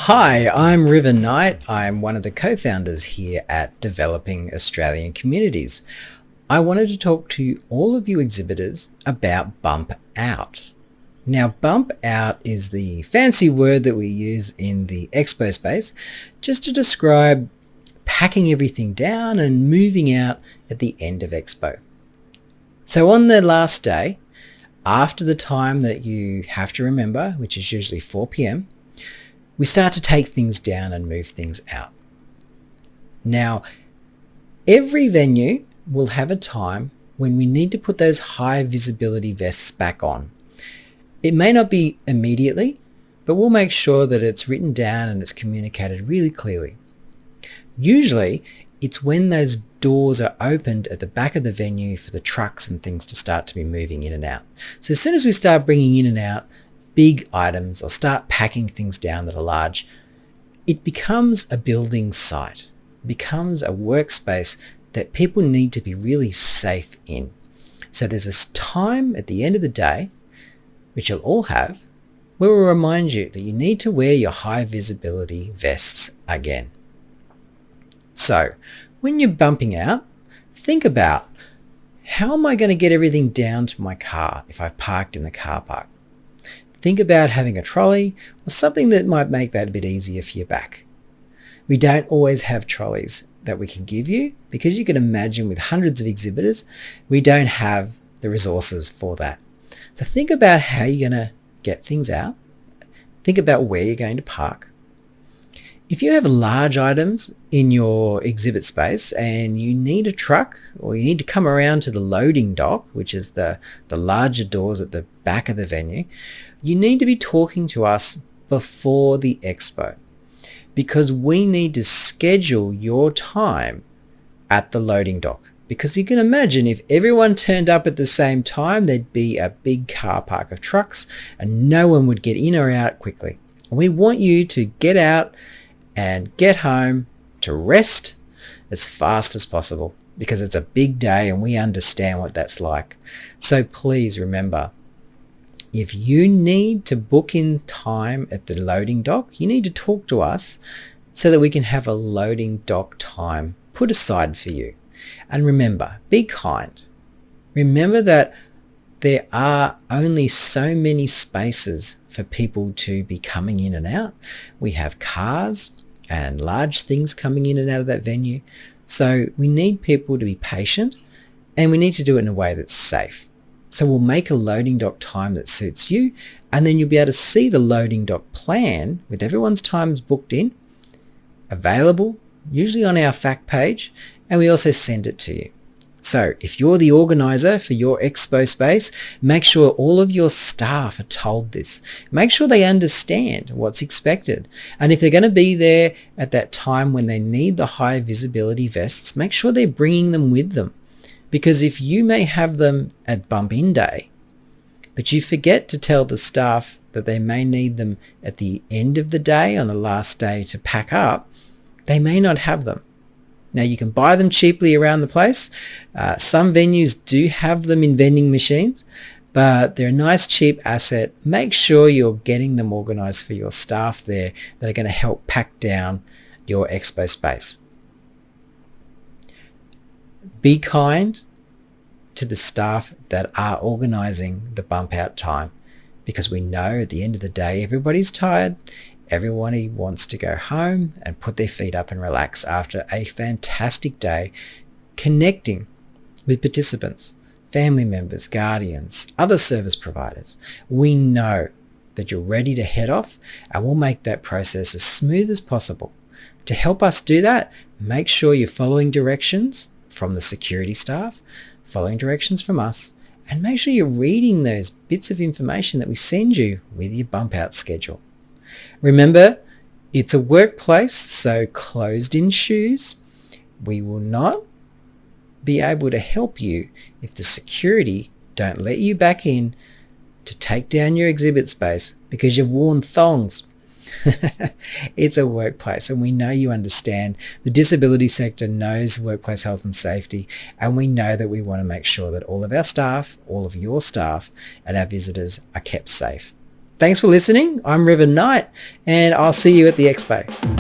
Hi, I'm River Knight. I'm one of the co-founders here at Developing Australian Communities. I wanted to talk to all of you exhibitors about Bump Out. Now, Bump Out is the fancy word that we use in the expo space just to describe packing everything down and moving out at the end of expo. So on the last day, after the time that you have to remember, which is usually 4 p.m, we start to take things down and move things out. Now, every venue will have a time when we need to put those high visibility vests back on. It may not be immediately, but we'll make sure that it's written down and it's communicated really clearly. Usually, it's when those doors are opened at the back of the venue for the trucks and things to start to be moving in and out. So as soon as we start bringing in and out big items or start packing things down that are large, it becomes a building site. It becomes a workspace that people need to be really safe in. So there's this time at the end of the day, which you'll all have, where we'll remind you that you need to wear your high visibility vests again. So when you're bumping out, think about, how am I going to get everything down to my car if I've parked in the car park? Think about having a trolley or something that might make that a bit easier for your back. We don't always have trolleys that we can give you because you can imagine with hundreds of exhibitors, we don't have the resources for that. So think about how you're going to get things out. Think about where you're going to park. If you have large items in your exhibit space and you need a truck or you need to come around to the loading dock, which is the larger doors at the back of the venue, you need to be talking to us before the expo because we need to schedule your time at the loading dock. Because you can imagine if everyone turned up at the same time, there'd be a big car park of trucks and no one would get in or out quickly. We want you to get out and get home to rest as fast as possible because it's a big day and we understand what that's like. So please remember, if you need to book in time at the loading dock, you need to talk to us so that we can have a loading dock time put aside for you. And remember, be kind. Remember that there are only so many spaces for people to be coming in and out. We have cars and large things coming in and out of that venue. So we need people to be patient and we need to do it in a way that's safe. So we'll make a loading dock time that suits you and then you'll be able to see the loading dock plan with everyone's times booked in, available, usually on our fact page, and we also send it to you. So if you're the organizer for your expo space, make sure all of your staff are told this. Make sure they understand what's expected. And if they're going to be there at that time when they need the high visibility vests, make sure they're bringing them with them. Because if you may have them at bump in day, but you forget to tell the staff that they may need them at the end of the day on the last day to pack up, they may not have them. Now you can buy them cheaply around the place. Some venues do have them in vending machines, but they're a nice cheap asset. Make sure you're getting them organized for your staff there that are going to help pack down your expo space. Be kind to the staff that are organizing the bump out time because we know at the end of the day, everybody's tired. Everybody wants to go home and put their feet up and relax after a fantastic day connecting with participants, family members, guardians, other service providers. We know that you're ready to head off and we'll make that process as smooth as possible. To help us do that, make sure you're following directions from the security staff, following directions from us, and make sure you're reading those bits of information that we send you with your bump out schedule. Remember, it's a workplace, so closed in shoes. We will not be able to help you if the security don't let you back in to take down your exhibit space because you've worn thongs. It's a workplace and we know you understand. The disability sector knows workplace health and safety, and we know that we want to make sure that all of our staff, all of your staff and our visitors are kept safe. Thanks for listening. I'm River Knight, and I'll see you at the expo.